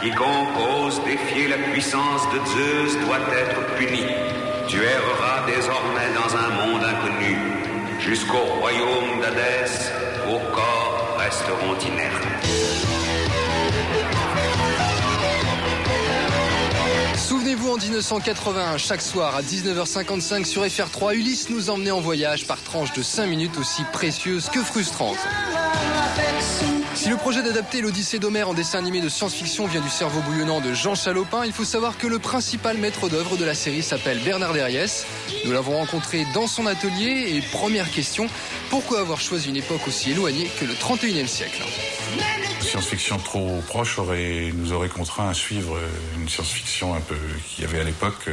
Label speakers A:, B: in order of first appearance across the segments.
A: Quiconque ose défier la puissance de Zeus doit être puni. Tu erreras désormais dans un monde inconnu. Jusqu'au royaume d'Hadès, vos corps resteront inertes.
B: Souvenez-vous, en 1981, chaque soir à 19h55 sur FR3, Ulysse nous emmenait en voyage par tranches de 5 minutes aussi précieuses que frustrantes. Si le projet d'adapter l'Odyssée d'Homère en dessin animé de science-fiction vient du cerveau bouillonnant de Jean Chalopin, il faut savoir que le principal maître d'œuvre de la série s'appelle Bernard Derriès. Nous l'avons rencontré dans son atelier et première question, pourquoi avoir choisi une époque aussi éloignée que le 31e siècle ?
C: Science-fiction trop proche nous aurait contraint à suivre une science-fiction un peu qu'il y avait à l'époque.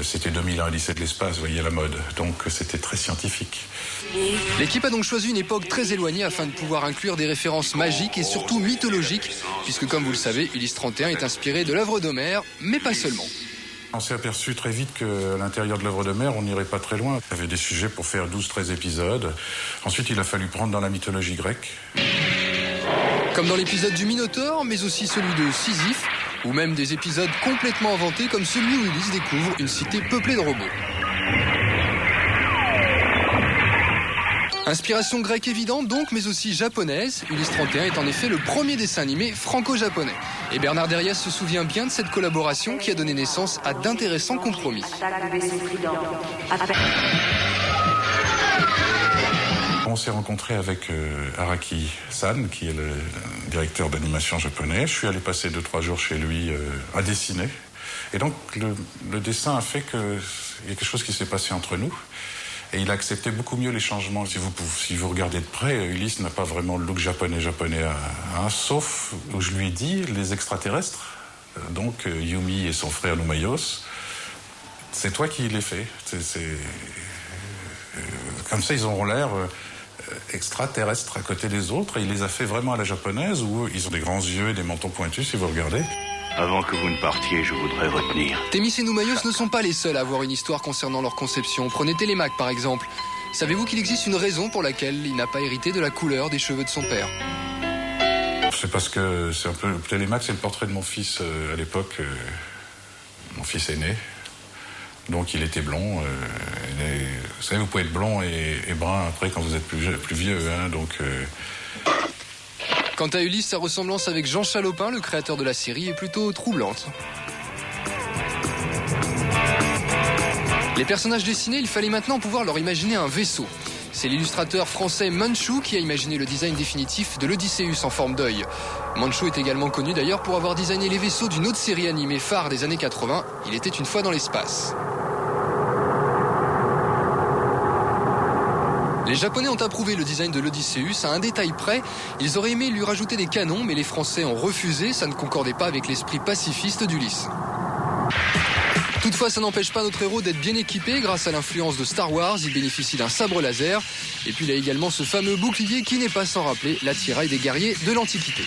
C: C'était 2001 Odyssée de l'espace, vous voyez, à la mode. Donc c'était très scientifique.
B: L'équipe a donc choisi une époque très éloignée afin de pouvoir inclure des références magiques et surtout mythologiques, puisque comme vous le savez, Ulysse 31 est inspiré de l'œuvre d'Homère, mais pas seulement.
C: On s'est aperçu très vite qu'à l'intérieur de l'œuvre d'Homère, on n'irait pas très loin. Il y avait des sujets pour faire 12-13 épisodes. Ensuite, il a fallu prendre dans la mythologie grecque.
B: Comme dans l'épisode du Minotaure, mais aussi celui de Sisyphe, ou même des épisodes complètement inventés comme celui où Ulysse découvre une cité peuplée de robots. Inspiration grecque évidente donc, mais aussi japonaise. Ulysse 31 est en effet le premier dessin animé franco-japonais. Et Bernard Derriès se souvient bien de cette collaboration qui a donné naissance à d'intéressants compromis.
C: On s'est rencontré avec Araki San, qui est le directeur d'animation japonais. Je suis allé passer 2-3 jours chez lui à dessiner. Et donc, le dessin a fait qu'il y a quelque chose qui s'est passé entre nous. Et il a accepté beaucoup mieux les changements. Si vous regardez de près, Ulysse n'a pas vraiment le look japonais, sauf où je lui ai dit les extraterrestres. Donc, Yumi et son frère Numayos, c'est toi qui les fais. Comme ça, ils auront l'air extraterrestres à côté des autres. Et il les a fait vraiment à la japonaise, où ils ont des grands yeux et des mentons pointus, si vous regardez.
A: Avant que vous ne partiez, je voudrais retenir.
B: Thémis et Numayos ne sont pas les seuls à avoir une histoire concernant leur conception. Prenez Télémaque par exemple. Savez-vous qu'il existe une raison pour laquelle il n'a pas hérité de la couleur des cheveux de son père ?
C: C'est parce que c'est un peu... Télémaque, c'est le portrait de mon fils à l'époque, mon fils aîné. Donc il était blond. Vous savez, vous pouvez être blond et brun après quand vous êtes plus vieux. Donc...
B: Quant à Ulysse, sa ressemblance avec Jean Chalopin, le créateur de la série, est plutôt troublante. Les personnages dessinés, il fallait maintenant pouvoir leur imaginer un vaisseau. C'est l'illustrateur français Manchou qui a imaginé le design définitif de l'Odysseus en forme d'œil. Manchou est également connu d'ailleurs pour avoir designé les vaisseaux d'une autre série animée phare des années 80, Il était une fois dans l'espace. Les Japonais ont approuvé le design de l'Odysseus à un détail près. Ils auraient aimé lui rajouter des canons, mais les Français ont refusé. Ça ne concordait pas avec l'esprit pacifiste d'Ulysse. Toutefois, ça n'empêche pas notre héros d'être bien équipé. Grâce à l'influence de Star Wars, il bénéficie d'un sabre laser. Et puis il a également ce fameux bouclier qui n'est pas sans rappeler l'attirail des guerriers de l'Antiquité.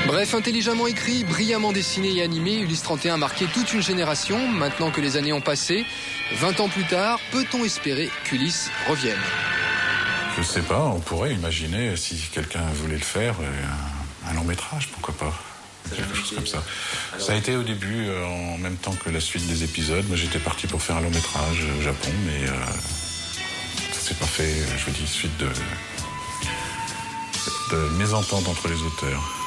B: Bref, intelligemment écrit, brillamment dessiné et animé, Ulysse 31 a marqué toute une génération. Maintenant que les années ont passé, 20 ans plus tard, peut-on espérer qu'Ulysse revienne ?
C: Je sais pas, on pourrait imaginer, si quelqu'un voulait le faire, un long métrage, pourquoi pas ? Quelque chose comme ça. Ça a été au début, en même temps que la suite des épisodes. Moi, j'étais parti pour faire un long métrage au Japon, mais ça s'est pas fait, je vous dis, suite de mésentente entre les auteurs.